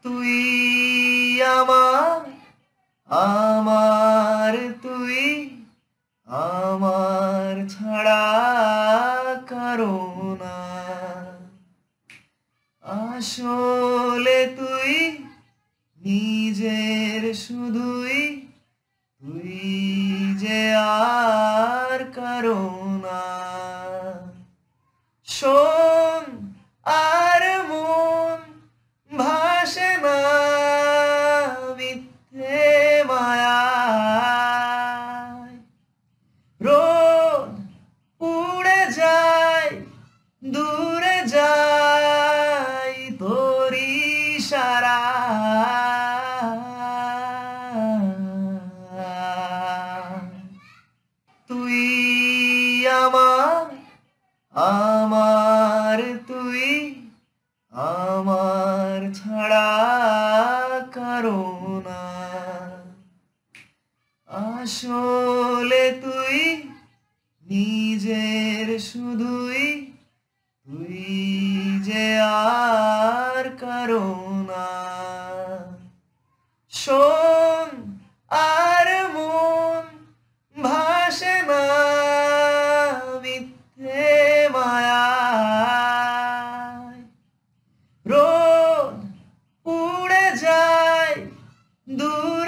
তুই আমার আমার তুই আমার ছাড়া কারো না। আসলে তুই নিজের শুধুই, তুই যে আর কারো না। শোন আর মন ভাসে না মিথ্যে মায়ায়। রোদ উড়ে যায় দূরে যায় তোর ইশারায়। তুই আমার আমার তুই আমার ছাড়া কারো না। আসলে তুই নিজের শুধুই, তুই যে আর কারো না। শোন আর মন ভাসে না মিথ্যে মায়ায়। রোদ উড়ে যায় দূর